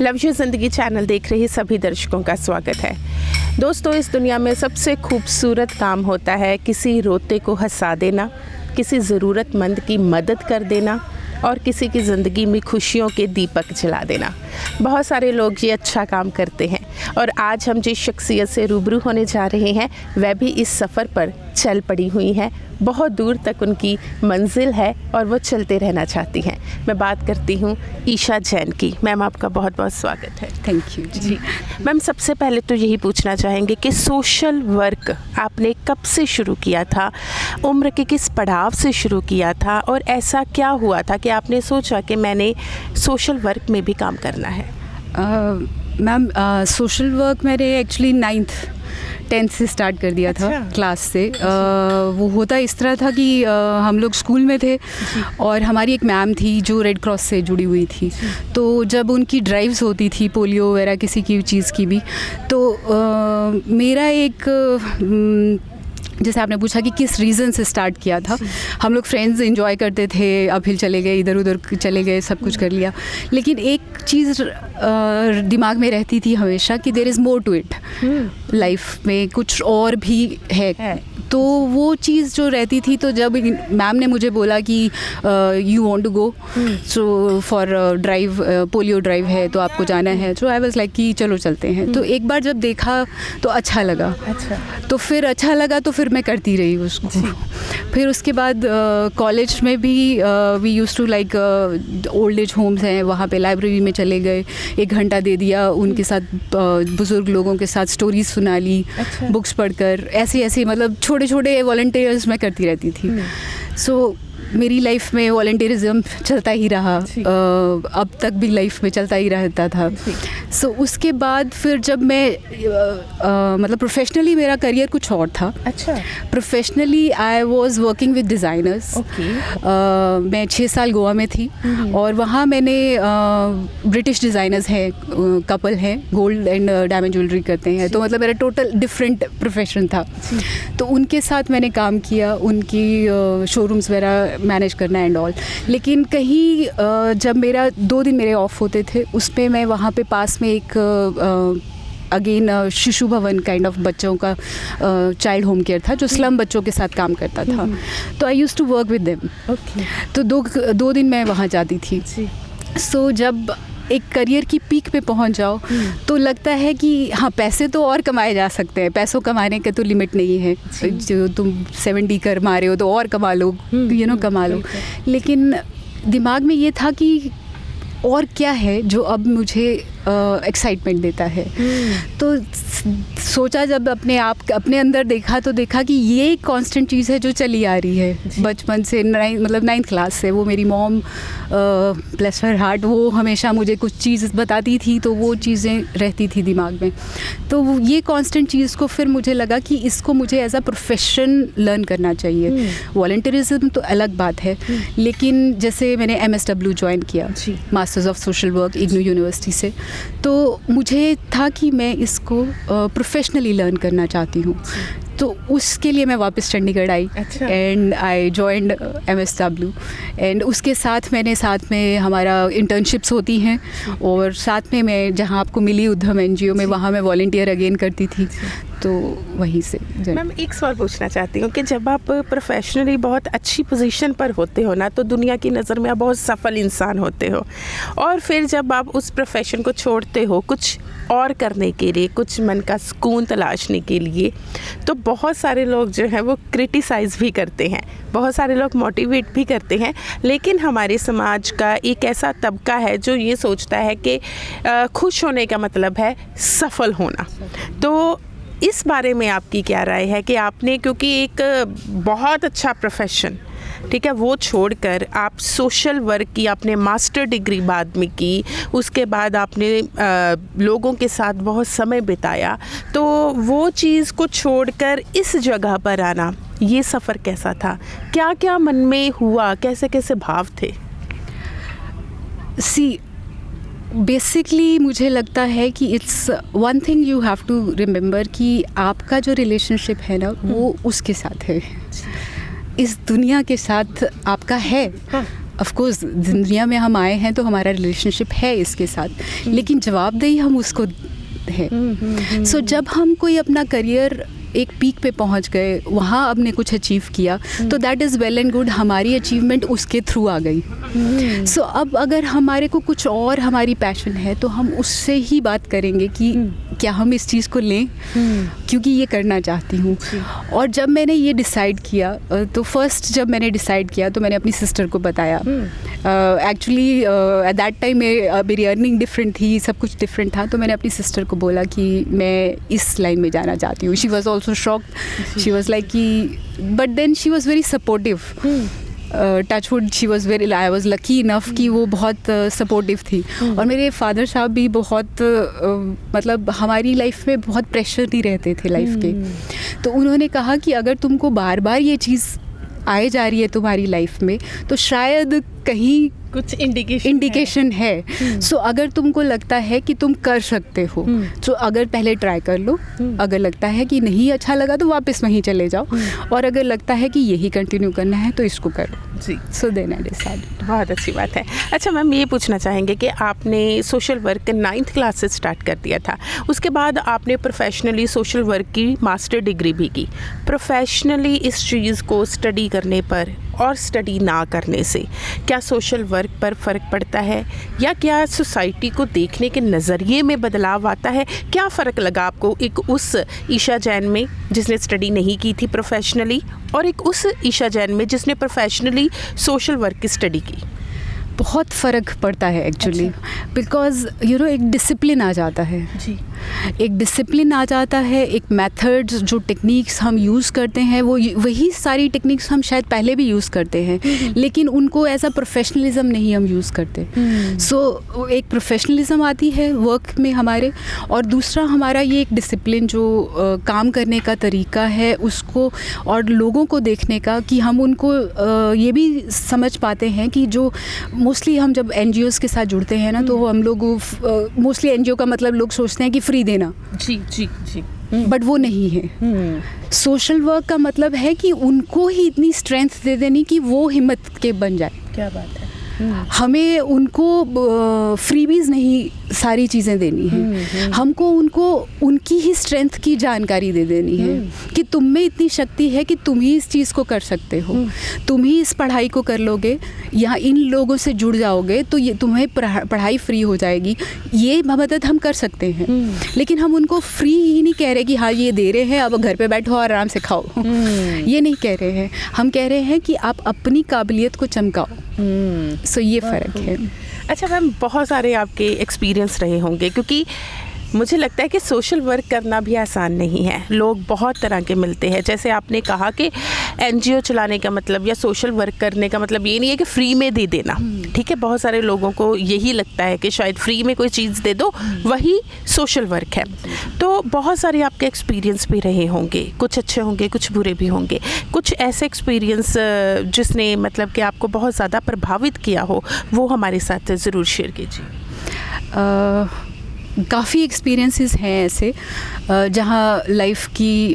Love you ज़िंदगी channel देख रहे सभी दर्शकों का स्वागत है। दोस्तों, इस दुनिया में सबसे खूबसूरत काम होता है किसी रोते को हंसा देना, किसी ज़रूरतमंद की मदद कर देना और किसी की ज़िंदगी में खुशियों के दीपक जला देना। बहुत सारे लोग ये अच्छा काम करते हैं और आज हम जिस शख्सियत से रूबरू होने जा रहे हैं वह भी इस सफ़र पर चल पड़ी हुई हैं। बहुत दूर तक उनकी मंजिल है और वो चलते रहना चाहती हैं। मैं बात करती हूँ ईशा जैन की। मैम, आपका बहुत बहुत स्वागत है। थैंक यू जी मैम, सबसे पहले तो यही पूछना चाहेंगे कि सोशल वर्क आपने कब से शुरू किया था, उम्र के किस पड़ाव से शुरू किया था और ऐसा क्या हुआ था कि आपने सोचा कि मैंने सोशल वर्क में भी काम करना है? मैम, सोशल वर्क मैंने एक्चुअली 9th-10th से स्टार्ट कर दिया था क्लास से। वो होता इस तरह था कि हम लोग स्कूल में थे और हमारी एक मैम थी जो रेड क्रॉस से जुड़ी हुई थी। तो जब उनकी ड्राइव्स होती थी पोलियो वगैरह किसी की चीज़ की भी, तो मेरा एक जैसे आपने पूछा कि किस रीज़न से स्टार्ट किया था, हम लोग फ्रेंड्स एंजॉय करते थे, अपहिल चले गए, इधर उधर चले गए, सब कुछ कर लिया। लेकिन एक चीज़ दिमाग में रहती थी हमेशा कि there is more to it, life में कुछ और भी है। तो वो चीज़ जो रहती थी, तो जब मैम ने मुझे बोला कि you want to go so for drive, polio drive है तो आपको जाना है, तो आई वाज लाइक कि चलो चलते हैं। तो एक बार जब देखा तो अच्छा लगा। तो फिर अच्छा लगा तो फिर मैं करती रही उसको। फिर उसके बाद कॉलेज में भी we use to like old age homes हैं, वहाँ पे लाइब्रेरी में चले गए, 1 घंटा दे दिया, उनके साथ बुज़ुर्ग लोगों के साथ स्टोरीज सुना ली, बुक्स पढ़कर, ऐसे मतलब छोटे छोटे वॉलंटियर्स मैं करती रहती थी। सो मेरी लाइफ में वॉलंटियरिज्म चलता ही रहा, अब तक भी लाइफ में चलता ही रहता था। सो उसके बाद फिर जब मैं मतलब प्रोफेशनली मेरा करियर कुछ और था। अच्छा। Professionally I was working with designers. मैं 6 साल गोवा में थी और वहाँ मैंने ब्रिटिश डिज़ाइनर्स हैं, कपल हैं, गोल्ड एंड डायमंड ज्वेलरी करते हैं। तो मतलब मेरा टोटल डिफरेंट प्रोफेशन था। तो उनके साथ मैंने काम किया, उनकी शोरूम्स वगैरह मैनेज करना एंड ऑल। लेकिन कहीं जब मेरा 2 दिन मेरे ऑफ होते थे, उसमें मैं वहाँ पे पास में एक अगेन शिशु भवन काइंड ऑफ बच्चों का चाइल्ड होम केयर था जो स्लम बच्चों के साथ काम करता था। तो I use to work with them. तो 2 दिन मैं वहाँ जाती थी। सो जब एक करियर की पीक पे पहुंच जाओ तो लगता है कि हाँ, पैसे तो और कमाए जा सकते हैं, पैसों कमाने का तो लिमिट नहीं है। जो तुम 70 कर मारे हो तो और कमा लो, कमा लो। लेकिन दिमाग में ये था कि और क्या है जो अब मुझे एक्साइटमेंट देता है। तो सोचा, जब अपने अंदर देखा तो देखा कि ये एक कांस्टेंट चीज़ है जो चली आ रही है बचपन से, मतलब 9th क्लास से। वो मेरी मॉम ब्लेस हर हार्ट, वो हमेशा मुझे कुछ चीज़ बताती थी, तो वो चीज़ें रहती थी दिमाग में। तो ये कांस्टेंट चीज़ को फिर मुझे लगा कि इसको मुझे एज अ प्रोफेशन लर्न करना चाहिए। वॉलंटियरिज्म तो अलग बात है, लेकिन जैसे मैंने MSW ज्वाइन किया, masters of social work, IGNOU university से। तो मुझे था कि मैं इसको प्रोफेशनली लर्न करना चाहती हूँ। तो उसके लिए मैं वापस चंडीगढ़ आई and I joined MSW। And उसके साथ में हमारा इंटर्नशिप्स होती हैं और साथ में मैं जहाँ आपको मिली उद्यम NGO में, वहाँ मैं वॉलंटियर अगेन करती थी। तो वहीं से मैम एक सवाल पूछना चाहती हूँ कि जब आप प्रोफेशनली बहुत अच्छी पोजीशन पर होते हो ना, तो दुनिया की नज़र में आप बहुत सफल इंसान होते हो, और फिर जब आप उस प्रोफेशन को छोड़ते हो कुछ और करने के लिए, कुछ मन का सुकून तलाशने के लिए, तो बहुत सारे लोग जो हैं वो क्रिटिसाइज़ भी करते हैं, बहुत सारे लोग मोटिवेट भी करते हैं। लेकिन हमारे समाज का एक ऐसा तबका है जो ये सोचता है कि खुश होने का मतलब है सफल होना। तो इस बारे में आपकी क्या राय है कि आपने, क्योंकि एक बहुत अच्छा प्रोफेशन, ठीक है, वो छोड़कर आप सोशल वर्क की, आपने मास्टर डिग्री बाद में की, उसके बाद आपने लोगों के साथ बहुत समय बिताया, तो वो चीज़ को छोड़कर इस जगह पर आना, ये सफ़र कैसा था? क्या क्या मन में हुआ, कैसे कैसे भाव थे? बेसिकली मुझे लगता है कि it's one thing you have to remember कि आपका जो रिलेशनशिप है ना, वो उसके साथ है, इस दुनिया के साथ आपका है। ऑफ कोर्स दुनिया में हम आए हैं तो हमारा रिलेशनशिप है इसके साथ, लेकिन जवाबदेही हम उसको है। सो जब हम कोई अपना करियर एक पीक पे पहुंच गए, वहाँ आपने कुछ अचीव किया, तो that is well and good, हमारी अचीवमेंट उसके थ्रू आ गई। सो अब अगर हमारे को कुछ और हमारी पैशन है तो हम उससे ही बात करेंगे कि क्या हम इस चीज़ को लें, क्योंकि ये करना चाहती हूँ। और जब मैंने ये डिसाइड किया, तो फर्स्ट जब मैंने डिसाइड किया तो मैंने अपनी सिस्टर को बताया। एक्चुअली एट दैट टाइम मेरी अर्निंग डिफरेंट थी, सब कुछ डिफरेंट था, तो मैंने अपनी सिस्टर को बोला कि मैं इस लाइन में जाना चाहती हूँ। She was also shocked, she was like कि, but then she was very supportive. Touchwood she was very, I was lucky enough कि वो बहुत सपोर्टिव थी। और मेरे फादर साहब भी बहुत मतलब हमारी लाइफ में बहुत प्रेशर नहीं रहते थे लाइफ के। तो उन्होंने कहा कि अगर तुमको बार बार ये चीज़ आए जा रही है तुम्हारी लाइफ में, तो शायद कहीं कुछ इंडिकेशन है। सो अगर तुमको लगता है कि तुम कर सकते हो, तो अगर पहले ट्राई कर लो, अगर लगता है कि नहीं अच्छा लगा तो वापस वहीं चले जाओ, और अगर लगता है कि यही कंटिन्यू करना है तो इसको करो जी। So then I decided. बहुत अच्छी बात है। अच्छा मैम, ये पूछना चाहेंगे कि आपने सोशल वर्क 9th क्लास से स्टार्ट कर दिया था, उसके बाद आपने प्रोफेशनली सोशल वर्क की मास्टर डिग्री भी की। प्रोफेशनली इस चीज़ को स्टडी करने पर और स्टडी ना करने से क्या सोशल वर्क पर फ़र्क पड़ता है, या क्या सोसाइटी को देखने के नज़रिए में बदलाव आता है? क्या फ़र्क लगा आपको एक उस ईशा जैन में जिसने स्टडी नहीं की थी प्रोफेशनली, और एक उस ईशा जैन में जिसने प्रोफेशनली सोशल वर्क की स्टडी की? बहुत फ़र्क पड़ता है एक्चुअली, बिकॉज यू नो एक डिसिप्लिन आ जाता है जी, एक डिसिप्लिन आ जाता है, एक मेथड्स जो टेक्निक्स हम यूज़ करते हैं वो वही सारी टेक्निक्स हम शायद पहले भी यूज़ करते हैं, लेकिन उनको एज अ प्रोफेशनलिज्म नहीं हम यूज़ करते। सो एक प्रोफेशनलिज्म आती है वर्क में हमारे, और दूसरा हमारा ये एक डिसिप्लिन जो काम करने का तरीका है उसको, और लोगों को देखने का कि हम उनको ये भी समझ पाते हैं कि जो मोस्टली हम जब NGOs के साथ जुड़ते हैं ना, तो हम लोग मोस्टली NGO का मतलब लोग सोचते हैं कि फ्री देना। जी जी जी। बट वो नहीं है। सोशल वर्क का मतलब है कि उनको ही इतनी स्ट्रेंथ दे देनी कि वो हिम्मत के बन जाए। क्या बात है। हमें उनको फ्रीबीज नहीं सारी चीज़ें देनी है, हमको उनको उनकी ही स्ट्रेंथ की जानकारी दे देनी है कि तुम में इतनी शक्ति है कि तुम ही इस चीज़ को कर सकते हो, तुम ही इस पढ़ाई को कर लोगे, यहाँ इन लोगों से जुड़ जाओगे तो ये तुम्हें पढ़ाई फ्री हो जाएगी। ये मदद हम कर सकते हैं, लेकिन हम उनको फ्री ही नहीं कह रहे कि हाँ ये दे रहे हैं अब घर पे बैठो और आराम से खाओ। ये नहीं कह रहे हैं, हम कह रहे हैं कि आप अपनी काबिलियत को चमकाओ। सो ये फ़र्क है। अच्छा मैम, बहुत सारे आपके एक्सपीरियंस रहे होंगे, क्योंकि मुझे लगता है कि सोशल वर्क करना भी आसान नहीं है। लोग बहुत तरह के मिलते हैं, जैसे आपने कहा कि NGO चलाने का मतलब या सोशल वर्क करने का मतलब ये नहीं है कि फ्री में दे देना। ठीक है, बहुत सारे लोगों को यही लगता है कि शायद फ्री में कोई चीज़ दे दो वही सोशल वर्क है। तो बहुत सारे आपके एक्सपीरियंस भी रहे होंगे, कुछ अच्छे होंगे कुछ बुरे भी होंगे। कुछ ऐसे एक्सपीरियंस जिसने मतलब कि आपको बहुत ज़्यादा प्रभावित किया हो, वो हमारे साथ ज़रूर शेयर कीजिए। काफ़ी एक्सपीरियंसेस हैं ऐसे जहाँ लाइफ की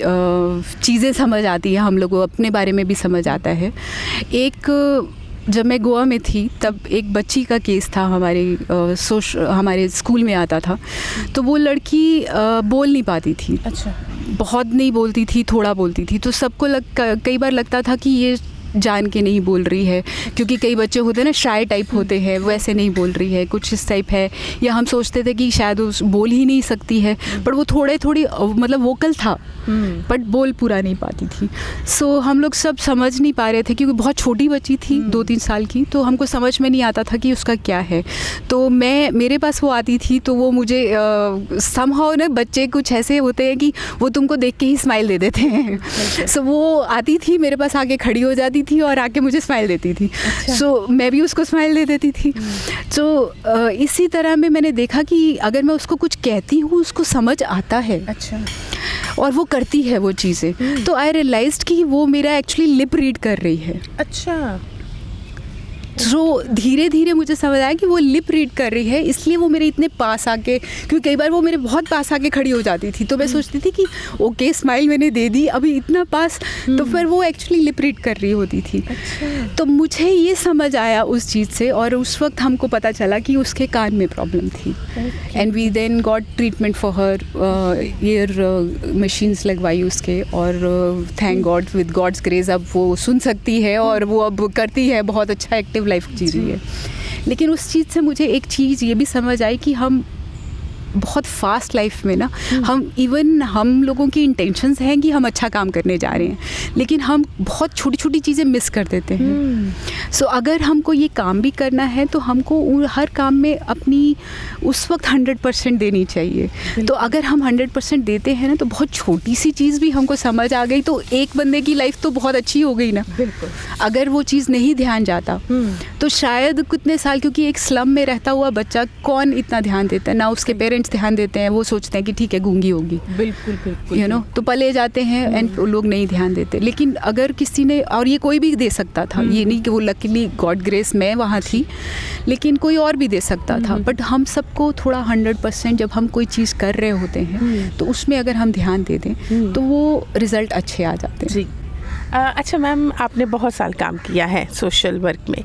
चीज़ें समझ आती हैं, हम लोगों को अपने बारे में भी समझ आता है। एक जब मैं गोवा में थी तब एक बच्ची का केस था, हमारे स्कूल में आता था। तो वो लड़की बोल नहीं पाती थी। अच्छा। बहुत नहीं बोलती थी, थोड़ा बोलती थी। तो सबको कई बार लगता था कि ये जान के नहीं बोल रही है, क्योंकि कई बच्चे होते हैं ना शाय टाइप होते हैं, वैसे नहीं बोल रही है, कुछ इस टाइप है। या हम सोचते थे कि शायद वो बोल ही नहीं सकती है, पर वो थोड़ी मतलब वोकल था बट बोल पूरा नहीं पाती थी। सो हम लोग सब समझ नहीं पा रहे थे, क्योंकि बहुत छोटी बच्ची थी 2-3 साल की, तो हमको समझ में नहीं आता था कि उसका क्या है। तो मेरे पास वो आती थी तो वो मुझे समहाउ ना, बच्चे कुछ ऐसे होते हैं कि वो तुमको देख के ही स्माइल दे देते हैं। सो वो आती थी मेरे पास, आके खड़ी हो जाती थी और आके मुझे स्माइल देती थी। सो मैं भी उसको स्माइल दे देती थी। तो इसी तरह में मैंने देखा कि अगर मैं उसको कुछ कहती हूँ उसको समझ आता है। अच्छा। और वो करती है वो चीज़ें। तो आई रियलाइज्ड कि वो मेरा एक्चुअली लिप रीड कर रही है। अच्छा। तो धीरे धीरे मुझे समझ आया कि वो लिप रीड कर रही है, इसलिए वो मेरे इतने पास आके, क्योंकि कई बार वो मेरे बहुत पास आके खड़ी हो जाती थी, तो मैं सोचती थी कि ओके स्माइल मैंने दे दी, अभी इतना पास, तो फिर वो एक्चुअली लिप रीड कर रही होती थी। तो मुझे ये समझ आया उस चीज़ से, और उस वक्त हमको पता चला कि उसके कान में प्रॉब्लम थी, and we then got treatment for her, ear machines लगवाई उसके, और thank God with God's grace अब वो सुन सकती है और वो अब करती है, बहुत अच्छा एक्टिव लाइफ जी रही है। लेकिन उस चीज़ से मुझे एक चीज़ ये भी समझ आई कि हम बहुत फास्ट लाइफ में ना, हम लोगों की इंटेंशंस हैं कि हम अच्छा काम करने जा रहे हैं, लेकिन हम बहुत छोटी छोटी चीज़ें मिस कर देते हैं। सो अगर हमको ये काम भी करना है तो हमको हर काम में अपनी उस वक्त 100% देनी चाहिए। तो अगर हम 100% देते हैं ना, तो बहुत छोटी सी चीज़ भी हमको समझ आ गई तो एक बंदे की लाइफ तो बहुत अच्छी हो गई ना। बिल्कुल। अगर वो चीज़ नहीं ध्यान जाता तो शायद कितने साल, क्योंकि एक स्लम में रहता हुआ बच्चा कौन इतना ध्यान देता है ना, उसके पेरेंट्स ध्यान देते हैं, वो सोचते हैं कि ठीक है गूंगी होगी, बिल्कुल बिल्कुल, यू नो, तो पले जाते हैं एंड लोग नहीं ध्यान देते। लेकिन अगर किसी ने, और ये कोई भी दे सकता था, ये नहीं कि वो लकीली गॉड ग्रेस मैं वहाँ थी, लेकिन कोई और भी दे सकता था, बट हम सबको थोड़ा 100% जब हम कोई चीज़ कर रहे होते हैं तो उसमें अगर हम ध्यान दे दें तो वो रिजल्ट अच्छे आ जाते हैं। जी। अच्छा मैम, आपने बहुत साल काम किया है सोशल वर्क में,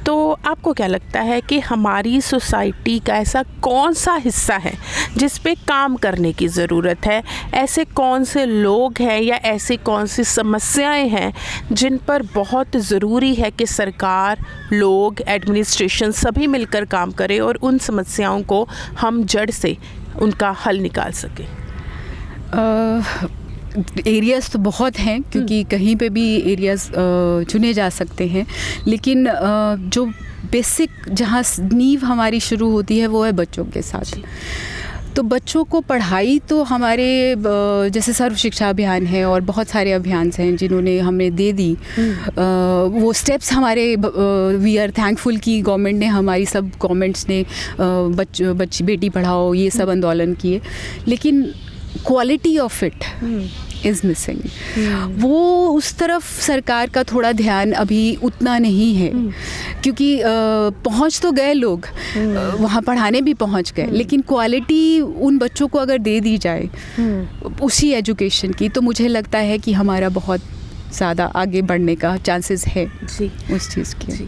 तो आपको क्या लगता है कि हमारी सोसाइटी का ऐसा कौन सा हिस्सा है जिस पे काम करने की ज़रूरत है? ऐसे कौन से लोग हैं या ऐसी कौन सी समस्याएं हैं जिन पर बहुत ज़रूरी है कि सरकार, लोग, एडमिनिस्ट्रेशन सभी मिलकर काम करें और उन समस्याओं को हम जड़ से उनका हल निकाल सकें? एरियाज़ तो बहुत हैं, क्योंकि कहीं पे भी एरियाज़ चुने जा सकते हैं, लेकिन जो बेसिक जहाँ नींव हमारी शुरू होती है वो है बच्चों के साथ। तो बच्चों को पढ़ाई तो हमारे जैसे सर्व शिक्षा अभियान है और बहुत सारे अभियान हैं जिन्होंने हमें दे दी, वो स्टेप्स हमारे, वी आर थैंकफुल कि गवर्नमेंट ने, हमारी सब गवर्नमेंट्स ने बेटी पढ़ाओ ये सब आंदोलन किए, लेकिन quality of it is missing. वो उस तरफ सरकार का थोड़ा ध्यान अभी उतना नहीं है, क्योंकि पहुंच तो गए लोग, वहाँ पढ़ाने भी पहुंच गए, लेकिन क्वालिटी उन बच्चों को अगर दे दी जाए उसी एजुकेशन की, तो मुझे लगता है कि हमारा बहुत ज़्यादा आगे बढ़ने का चांसेस है जी उस चीज़ के।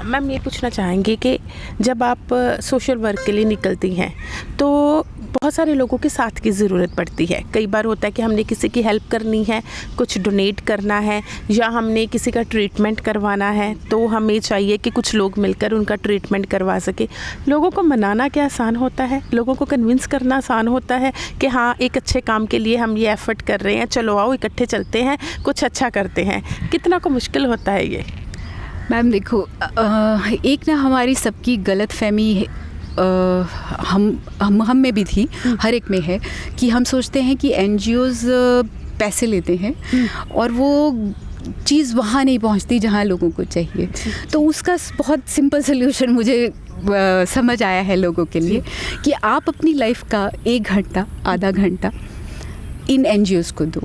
मैम ये पूछना चाहेंगे कि जब आप सोशल वर्क के लिए निकलती हैं तो बहुत सारे लोगों के साथ की ज़रूरत पड़ती है। कई बार होता है कि हमने किसी की हेल्प करनी है, कुछ डोनेट करना है, या हमने किसी का ट्रीटमेंट करवाना है, तो हमें चाहिए कि कुछ लोग मिलकर उनका ट्रीटमेंट करवा सके। लोगों को मनाना क्या आसान होता है? लोगों को कन्विंस करना आसान होता है कि हाँ एक अच्छे काम के लिए हम ये एफ़र्ट कर रहे हैं, चलो आओ इकट्ठे चलते हैं, कुछ अच्छा करते हैं। कितना को मुश्किल होता है ये? मैम देखो, एक ना हमारी सबकी गलत फहमी हम में भी थी, हर एक में है, कि हम सोचते हैं कि NGOs पैसे लेते हैं और वो चीज़ वहाँ नहीं पहुँचती जहाँ लोगों को चाहिए। तो उसका बहुत सिंपल सोल्यूशन मुझे समझ आया है लोगों के लिए, कि आप अपनी लाइफ का 1 घंटा, आधा घंटा इन NGOs को दो।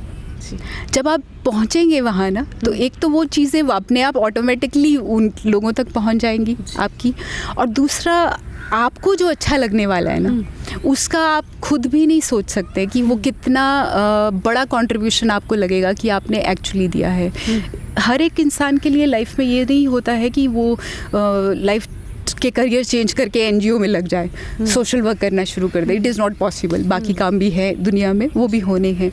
जब आप पहुंचेंगे वहाँ ना, तो एक तो वो चीज़ें अपने आप ऑटोमेटिकली उन लोगों तक पहुंच जाएंगी आपकी, और दूसरा आपको जो अच्छा लगने वाला है ना, उसका आप खुद भी नहीं सोच सकते कि वो कितना बड़ा कंट्रीब्यूशन आपको लगेगा कि आपने एक्चुअली दिया है। हर एक इंसान के लिए लाइफ में ये नहीं होता है कि वो लाइफ के करियर चेंज करके NGO में लग जाए, सोशल वर्क करना शुरू कर दे। It is not possible. बाकी काम भी है दुनिया में, वो भी होने हैं,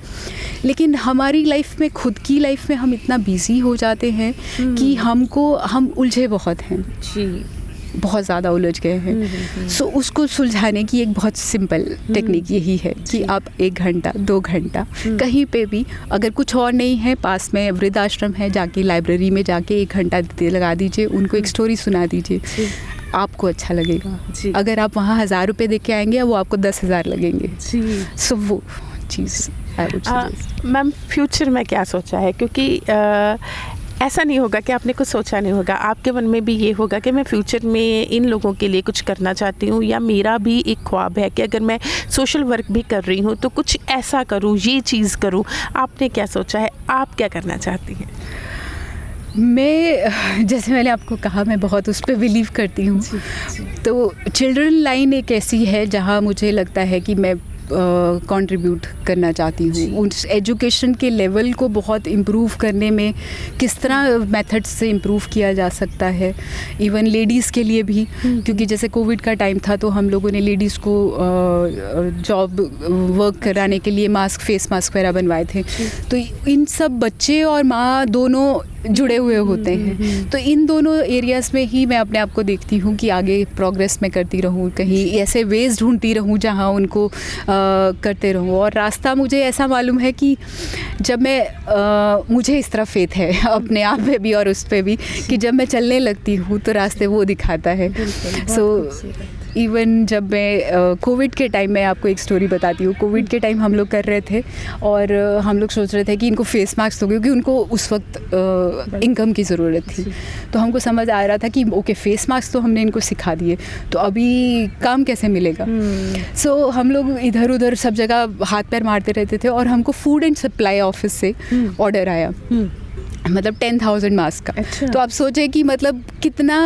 लेकिन हमारी लाइफ में, खुद की लाइफ में हम इतना बिजी हो जाते हैं कि हम उलझे बहुत हैं जी, बहुत ज़्यादा उलझ गए हैं। सो उसको सुलझाने की एक बहुत सिंपल टेक्निक यही है कि आप 1 घंटा, 2 घंटा कहीं पे भी, अगर कुछ और नहीं है, पास में वृद्धाश्रम है, जाके लाइब्रेरी में जाके 1 घंटा लगा दीजिए, उनको एक स्टोरी सुना दीजिए, आपको अच्छा लगेगा। अगर आप वहाँ 1000 रुपये दे के आएंगे, वो आपको 10,000 लगेंगे। सो वो चीज़ मैम फ्यूचर में क्या सोचा है? क्योंकि ऐसा नहीं होगा कि आपने कुछ सोचा नहीं होगा, आपके मन में भी ये होगा कि मैं फ्यूचर में इन लोगों के लिए कुछ करना चाहती हूँ, या मेरा भी एक ख्वाब है कि अगर मैं सोशल वर्क भी कर रही हूँ तो कुछ ऐसा करूँ, ये चीज़ करूँ। आपने क्या सोचा है? आप क्या करना चाहती हैं? मैं जैसे मैंने आपको कहा, मैं बहुत उस पर बिलीव करती हूँ। तो चिल्ड्रन लाइन एक ऐसी है जहाँ मुझे लगता है कि मैं कंट्रीब्यूट करना चाहती हूँ। उस एजुकेशन के लेवल को बहुत इम्प्रूव करने में किस तरह मेथड्स से इम्प्रूव किया जा सकता है, इवन लेडीज़ के लिए भी, क्योंकि जैसे कोविड का टाइम था तो हम लोगों ने लेडीज़ को जॉब वर्क कराने के लिए फेस मास्क वगैरह बनवाए थे। तो इन सब बच्चे और माँ दोनों जुड़े हुए होते हैं, तो इन दोनों एरियाज़ में ही मैं अपने आप को देखती हूँ कि आगे प्रोग्रेस मैं करती रहूँ, कहीं ऐसे वेज ढूंढती रहूँ जहाँ उनको करते रहूँ। और रास्ता मुझे ऐसा मालूम है कि जब मैं मुझे इस तरह फेथ है अपने आप पे भी और उस पे भी, कि जब मैं चलने लगती हूँ तो रास्ते वो दिखाता है। सो इवन जब मैं कोविड के टाइम, मैं आपको एक स्टोरी बताती हूँ। कोविड के टाइम हम लोग कर रहे थे और हम लोग सोच रहे थे कि इनको फेस मास्क दो, क्योंकि उनको उस वक्त इनकम की ज़रूरत थी। तो हमको समझ आ रहा था कि ओके, फेस मास्क तो हमने इनको सिखा दिए, तो अभी काम कैसे मिलेगा। सो हम लोग इधर उधर सब जगह हाथ पैर मारते रहते थे और हमको फूड एंड सप्लाई ऑफिस से ऑर्डर आया, मतलब 10,000 मास्क का। अच्छा। तो आप सोचे कि मतलब कितना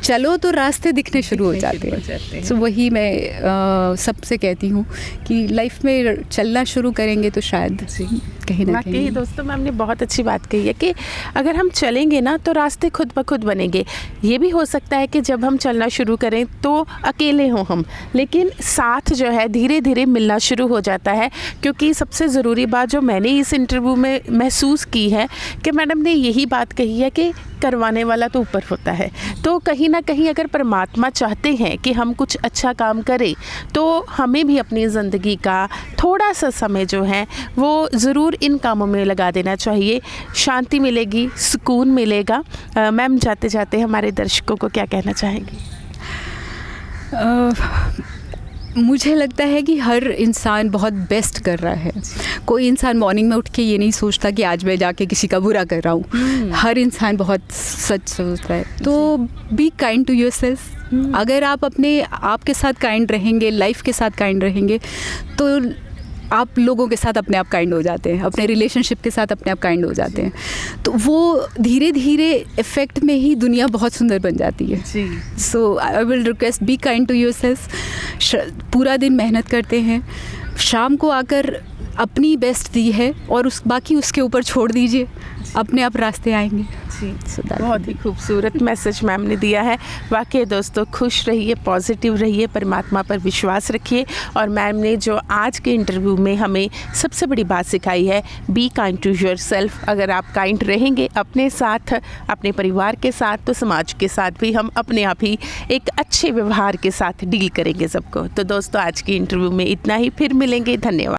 चलो तो रास्ते दिखने शुरू हो जाते हैं। सो वही मैं सबसे कहती हूँ कि लाइफ में चलना शुरू करेंगे तो शायद कहीं ना कहीं। दोस्तों, मैम ने बहुत अच्छी बात कही है कि अगर हम चलेंगे ना तो रास्ते खुद ब खुद बनेंगे। ये भी हो सकता है कि जब हम चलना शुरू करें तो अकेले हों हम, लेकिन साथ जो है धीरे धीरे मिलना शुरू हो जाता है। क्योंकि सबसे ज़रूरी बात जो मैंने इस इंटरव्यू में महसूस की है कि मैडम ने यही बात कही है कि करवाने वाला तो ऊपर होता है। तो कहीं ना कहीं अगर परमात्मा चाहते हैं कि हम कुछ अच्छा काम करें तो हमें भी अपनी ज़िंदगी का थोड़ा सा समय जो है वो ज़रूर इन कामों में लगा देना चाहिए। शांति मिलेगी, सुकून मिलेगा। मैम, जाते जाते हमारे दर्शकों को क्या कहना चाहेंगी? मुझे लगता है कि हर इंसान बहुत बेस्ट कर रहा है। कोई इंसान मॉर्निंग में उठ के ये नहीं सोचता कि आज मैं जाके किसी का बुरा कर रहा हूँ। हर इंसान बहुत सच सोचता है। तो बी काइंड टू योरसेल्फ। अगर आप अपने आप के साथ काइंड रहेंगे, लाइफ के साथ काइंड रहेंगे, तो आप लोगों के साथ अपने आप काइंड हो जाते हैं, अपने रिलेशनशिप के साथ अपने आप काइंड हो जाते हैं। तो वो धीरे धीरे इफ़ेक्ट में ही दुनिया बहुत सुंदर बन जाती है। So I will request, be kind to yourself. पूरा दिन मेहनत करते हैं, शाम को आकर अपनी बेस्ट दी है और बाकी उसके ऊपर छोड़ दीजिए, अपने आप रास्ते आएंगे। बहुत ही खूबसूरत मैसेज मैम ने दिया है। वाकई दोस्तों, खुश रहिए, पॉजिटिव रहिए, परमात्मा पर विश्वास रखिए। और मैम ने जो आज के इंटरव्यू में हमें सबसे बड़ी बात सिखाई है, बी काइंड टू योरसेल्फ। अगर आप काइंड रहेंगे अपने साथ, अपने परिवार के साथ, तो समाज के साथ भी हम अपने आप ही एक अच्छे व्यवहार के साथ डील करेंगे सबको। तो दोस्तों, आज की इंटरव्यू में इतना ही, फिर मिलेंगे। धन्यवाद।